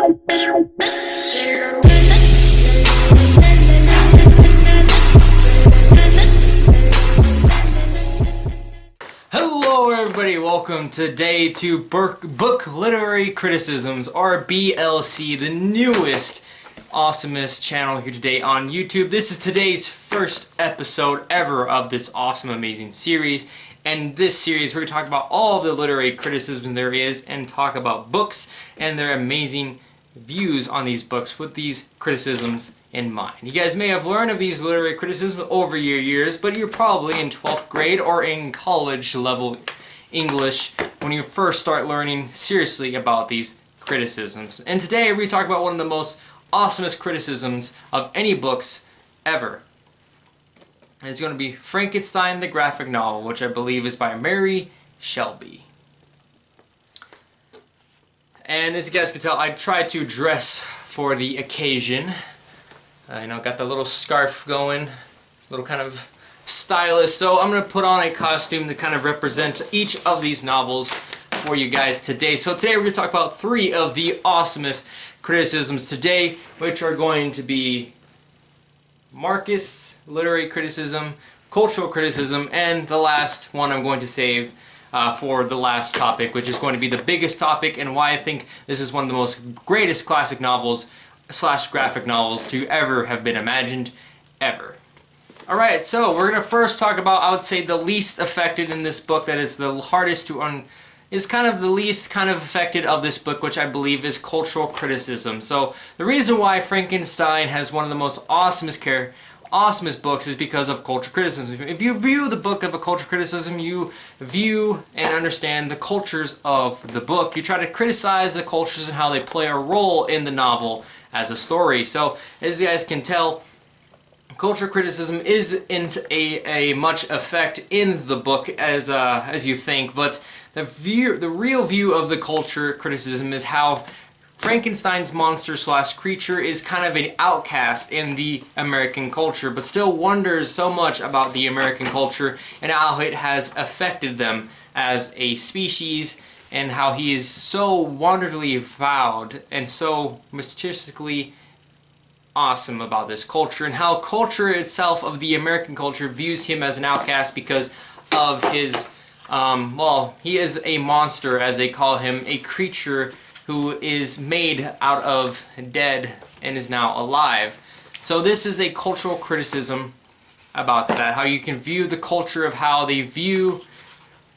Hello everybody, welcome today to Book Literary Criticisms, or BLC, the newest, awesomest channel here today on YouTube. This is today's first episode ever of this awesome, amazing series. And this series, we're going to talk about all of the literary criticism there is and talk about books and their amazing views on these books with these criticisms in mind. You guys may have learned of these literary criticisms over your years, but you're probably in 12th grade or in college level English when you first start learning seriously about these criticisms. And today we talk about one of the most awesomest criticisms of any books ever. And it's going to be Frankenstein the graphic novel, which I believe is by Mary Shelley. And as you guys can tell, I tried to dress for the occasion. Got the little scarf going, little kind of stylish. So I'm going to put on a costume to kind of represent each of these novels for you guys today. So today we're going to talk about three of the awesomest criticisms today, which are going to be Marcus, literary criticism, cultural criticism, and the last one I'm going to save for the last topic, which is going to be the biggest topic and why I think this is one of the most greatest classic novels / graphic novels to ever have been imagined, ever. Alright, so we're going to first talk about, I would say, the least affected in this book, that is the hardest to is kind of the least kind of affected of this book, which I believe is cultural criticism. So the reason why Frankenstein has one of the most awesomest books is because of cultural criticism. If you view the book of a cultural criticism, you view and understand the cultures of the book. You try to criticize the cultures and how they play a role in the novel as a story. So as you guys can tell, cultural criticism isn't a much effect in the book as you think, but the real view of the culture criticism is how Frankenstein's monster / creature is kind of an outcast in the American culture, but still wonders so much about the American culture and how it has affected them as a species, and how he is so wonderfully vowed and so mysteriously awesome about this culture, and how culture itself of the American culture views him as an outcast because of his, he is a monster, as they call him, a creature who is made out of dead and is now alive. So this is a cultural criticism about that, how you can view the culture of how they view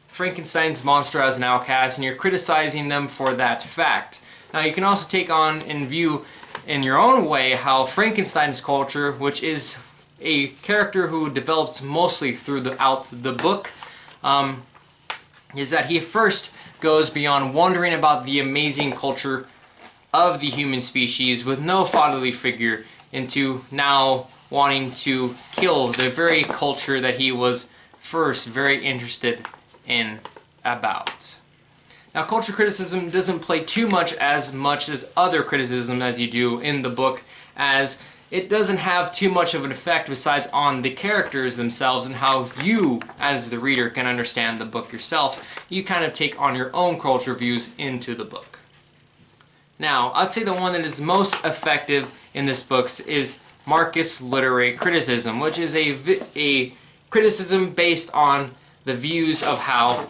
Frankenstein's monster as an outcast, and you're criticizing them for that fact. Now you can also take on and view in your own way how Frankenstein's culture, which is a character who develops mostly throughout the book, is that he first goes beyond wondering about the amazing culture of the human species with no fatherly figure into now wanting to kill the very culture that he was first very interested in about. Now, culture criticism doesn't play too much as other criticism as you do in the book, as it doesn't have too much of an effect besides on the characters themselves and how you, as the reader, can understand the book yourself. You kind of take on your own culture views into the book. Now, I'd say the one that is most effective in this book is Marcus' literary criticism, which is a criticism based on the views of how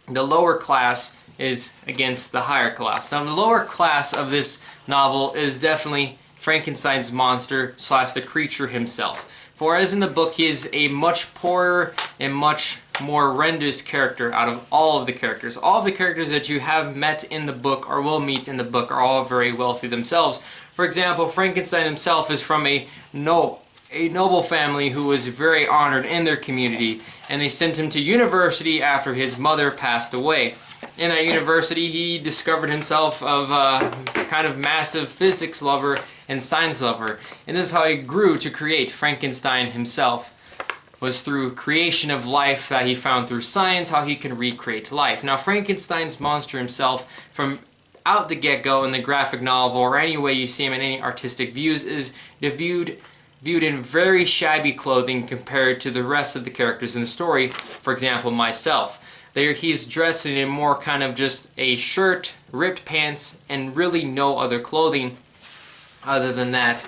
the lower class is against the higher class. Now, the lower class of this novel is definitely Frankenstein's monster / the creature himself. For as in the book, he is a much poorer and much more horrendous character out of all of the characters. All of the characters that you have met in the book or will meet in the book are all very wealthy themselves. For example, Frankenstein himself is from a noble family who was very honored in their community, and they sent him to university after his mother passed away. In that university, he discovered himself of a kind of massive physics lover and science lover, and this is how he grew to create Frankenstein himself, was through creation of life that he found through science, how he can recreate life. Now, Frankenstein's monster himself, from out the get-go in the graphic novel, or any way you see him in any artistic views, is viewed in very shabby clothing compared to the rest of the characters in the story. For example, myself. There he's dressed in a more kind of just a shirt, ripped pants, and really no other clothing other than that,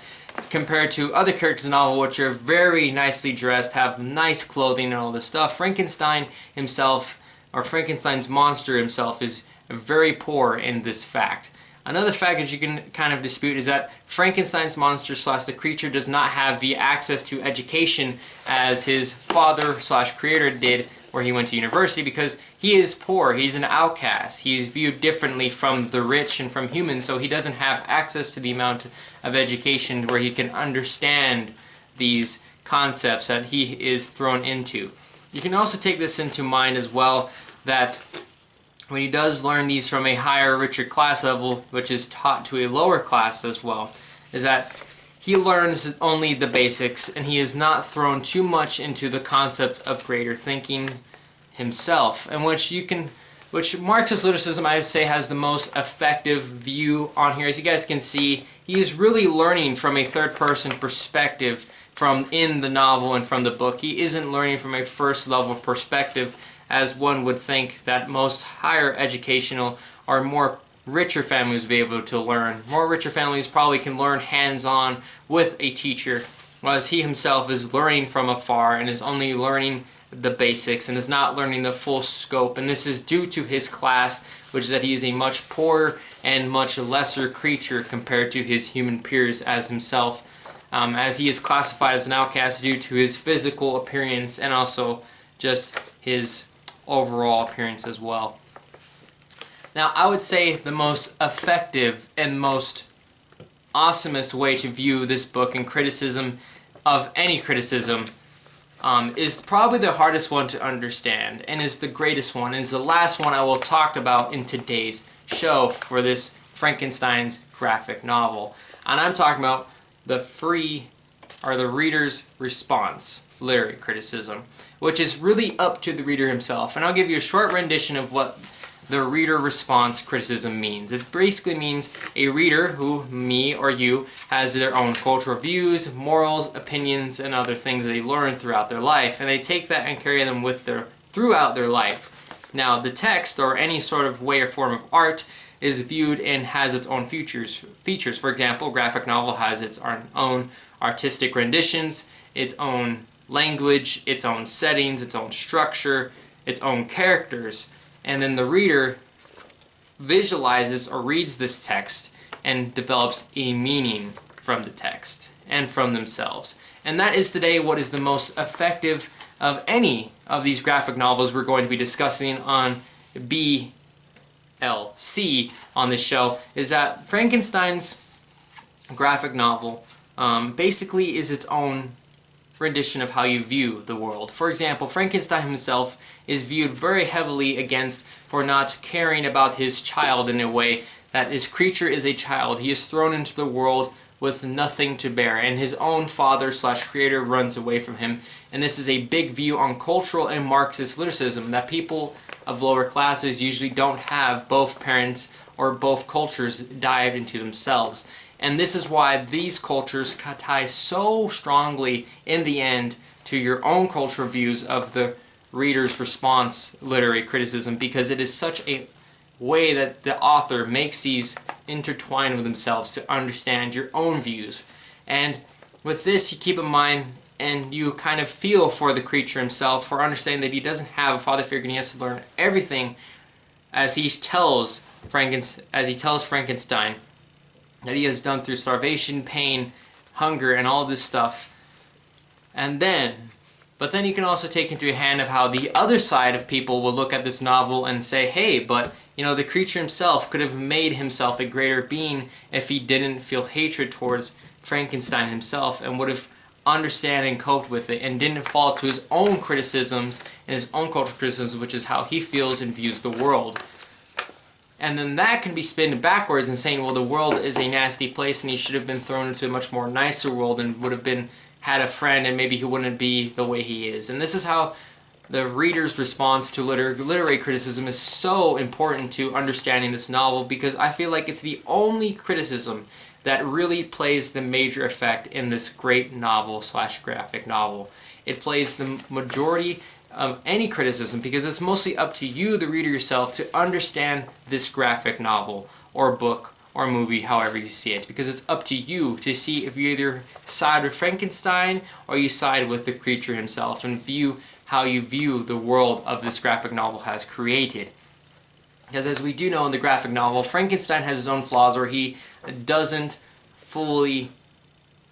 compared to other characters in the novel which are very nicely dressed, have nice clothing and all this stuff. Frankenstein himself, or Frankenstein's monster himself, is very poor in this fact. Another fact that you can kind of dispute is that Frankenstein's monster slash the creature does not have the access to education as his father slash creator did, where he went to university, because he is poor, he's an outcast, he's viewed differently from the rich and from humans, so he doesn't have access to the amount of education where he can understand these concepts that he is thrown into. You can also take this into mind as well, that when he does learn these from a higher, richer class level, which is taught to a lower class as well, is that he learns only the basics, and he is not thrown too much into the concept of greater thinking himself, and which Marxist lyricism, I would say, has the most effective view on here. As you guys can see, he is really learning from a third-person perspective from in the novel and from the book. He isn't learning from a first-level perspective, as one would think that most higher educational or more richer families would be able to learn. More richer families probably can learn hands-on with a teacher, whereas he himself is learning from afar and is only learning the basics and is not learning the full scope. And this is due to his class, which is that he is a much poorer and much lesser creature compared to his human peers as himself, as he is classified as an outcast due to his physical appearance and also just his overall appearance as well. Now, I would say the most effective and most awesomest way to view this book and criticism of any criticism is probably the hardest one to understand, and is the greatest one, and is the last one I will talk about in today's show for this Frankenstein's graphic novel. And I'm talking about the reader's response literary criticism, which is really up to the reader himself. And I'll give you a short rendition of what the reader response criticism means. It basically means a reader who, me or you, has their own cultural views, morals, opinions, and other things that they learn throughout their life, and they take that and carry them with throughout their life. Now, the text, or any sort of way or form of art, is viewed and has its own features. For example, a graphic novel has its own artistic renditions, its own language, its own settings, its own structure, its own characters. And then the reader visualizes or reads this text and develops a meaning from the text and from themselves. And that is today what is the most effective of any of these graphic novels we're going to be discussing on BLC on this show, is that Frankenstein's graphic novel basically is its own rendition of how you view the world. For example, Frankenstein himself is viewed very heavily against for not caring about his child in a way that his creature is a child. He is thrown into the world with nothing to bear, and his own father slash creator runs away from him. And this is a big view on cultural and Marxist lyricism, that people of lower classes usually don't have both parents or both cultures dived into themselves. And this is why these cultures tie so strongly in the end to your own cultural views of the reader's response literary criticism, because it is such a way that the author makes these intertwine with themselves to understand your own views. And with this, you keep in mind and you kind of feel for the creature himself, for understanding that he doesn't have a father figure and he has to learn everything as he tells Frankenstein that he has done through starvation, pain, hunger, and all this stuff. But then you can also take into hand of how the other side of people will look at this novel and say, hey, but the creature himself could have made himself a greater being if he didn't feel hatred towards Frankenstein himself, and would have understand and coped with it, and didn't fall to his own criticisms and his own cultural criticisms, which is how he feels and views the world. And then that can be spun backwards and saying, well, the world is a nasty place and he should have been thrown into a much more nicer world and would have had a friend, and maybe he wouldn't be the way he is. And this is how the reader's response to literary criticism is so important to understanding this novel, because I feel like it's the only criticism that really plays the major effect in this great novel slash graphic novel. It plays the majority of any criticism, because it's mostly up to you, the reader yourself, to understand this graphic novel or book or movie, however you see it, because it's up to you to see if you either side with Frankenstein or you side with the creature himself, and view how you view the world of this graphic novel has created. Because as we do know in the graphic novel, Frankenstein has his own flaws where he doesn't fully...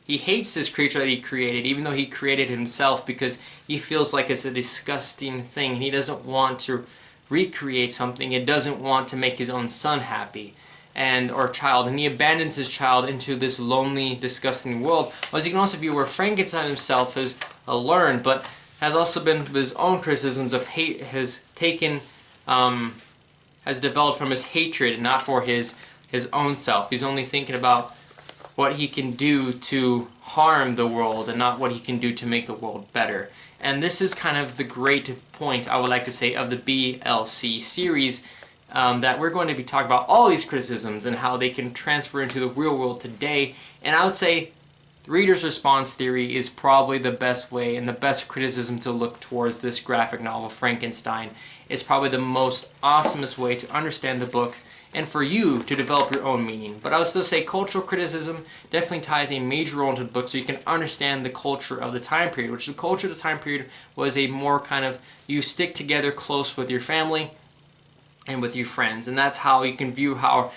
He hates this creature that he created, even though he created himself, because he feels like it's a disgusting thing. He doesn't want to recreate something. He doesn't want to make his own son happy, or child. And he abandons his child into this lonely, disgusting world. As you can also view where Frankenstein himself has learned, but has also been his own criticisms of hate, has developed from his hatred and not for his own self. He's only thinking about what he can do to harm the world and not what he can do to make the world better. And this is kind of the great point, I would like to say, of the BLC series, that we're going to be talking about all these criticisms and how they can transfer into the real world today. And I would say the reader's response theory is probably the best way and the best criticism to look towards this graphic novel, Frankenstein. It's probably the most awesomest way to understand the book and for you to develop your own meaning. But I would still say cultural criticism definitely ties a major role into the book, so you can understand the culture of the time period, which the culture of the time period was a more kind of, you stick together close with your family and with your friends. And that's how you can view how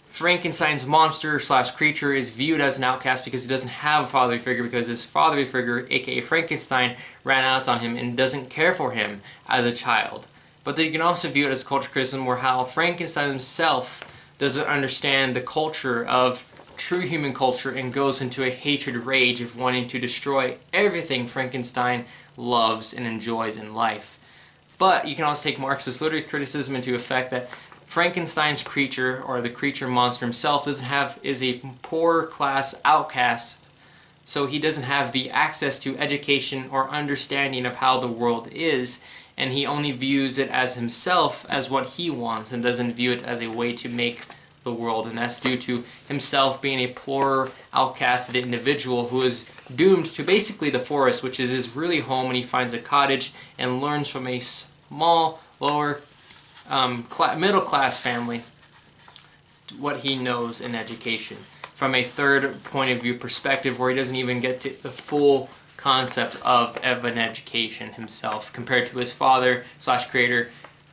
Frankenstein's monster slash creature is viewed as an outcast, because he doesn't have a fatherly figure, because his fatherly figure, aka Frankenstein, ran out on him and doesn't care for him as a child. But then you can also view it as culture criticism, where how Frankenstein himself doesn't understand the culture of true human culture and goes into a hatred rage of wanting to destroy everything Frankenstein loves and enjoys in life. But you can also take Marxist literary criticism into effect that Frankenstein's creature, or the creature monster himself, is a poor class outcast, so he doesn't have the access to education or understanding of how the world is, and he only views it as himself, as what he wants, and doesn't view it as a way to make the world. And that's due to himself being a poor, outcasted individual who is doomed to basically the forest, which is his really home, and he finds a cottage and learns from a small, lower middle class family what he knows in education, from a third point of view perspective, where he doesn't even get to the full concept of an education himself, compared to his father slash creator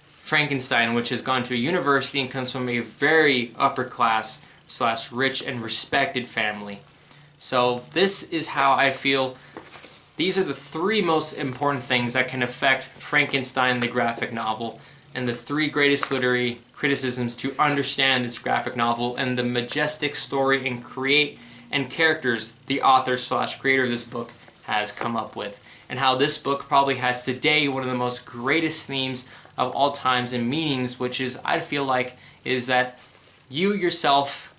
Frankenstein, which has gone to a university and comes from a very upper class slash rich and respected family. So this is how I feel. These are the three most important things that can affect Frankenstein the graphic novel, and the three greatest literary criticisms to understand this graphic novel and the majestic story and characters the author slash creator of this book has come up with, and how this book probably has today one of the most greatest themes of all times and meanings, which is, I feel like, is that you yourself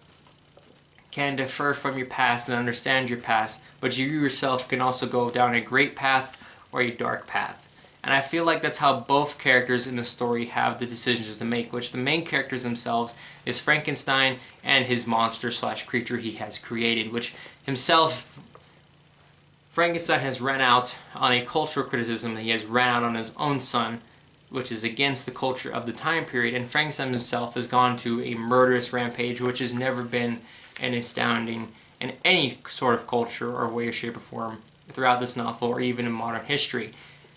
can differ from your past and understand your past, but you yourself can also go down a great path or a dark path. And I feel like that's how both characters in the story have the decisions to make, which the main characters themselves is Frankenstein and his monster slash creature he has created, which himself, Frankenstein has ran out on a cultural criticism that he has ran out on his own son, which is against the culture of the time period, and Frankenstein himself has gone to a murderous rampage, which has never been an astounding in any sort of culture or way or shape or form throughout this novel or even in modern history.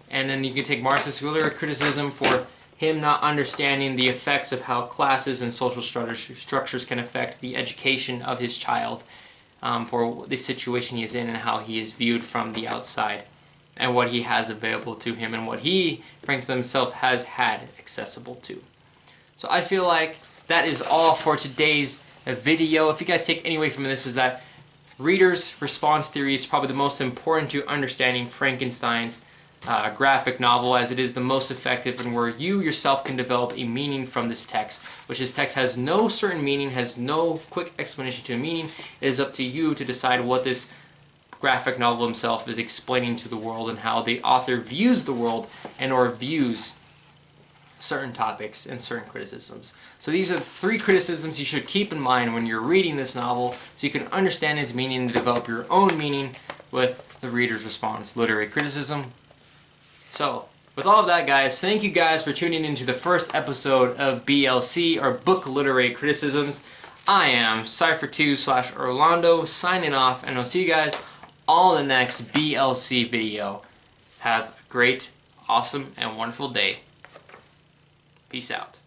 And then you can take Marxist literary criticism for him not understanding the effects of how classes and social structures can affect the education of his child, for the situation he is in and how he is viewed from the outside, and what he has available to him and what he, Frankenstein himself, has had accessible to. So I feel like that is all for today's video. If you guys take any away from this, is that reader's response theory is probably the most important to understanding Frankenstein's graphic novel, as it is the most effective and where you yourself can develop a meaning from this text, which this text has no certain meaning, has no quick explanation to a meaning. It is up to you to decide what this graphic novel himself is explaining to the world and how the author views the world and or views certain topics and certain criticisms. So these are the three criticisms you should keep in mind when you're reading this novel, so you can understand its meaning and develop your own meaning with the reader's response literary criticism. So, With all of that, guys, thank you guys for tuning into the first episode of BLC, or Book Literary Criticisms. I am Sypher2/Orlando signing off, and I'll see you guys all in the next BLC video. Have a great, awesome, and wonderful day. Peace out.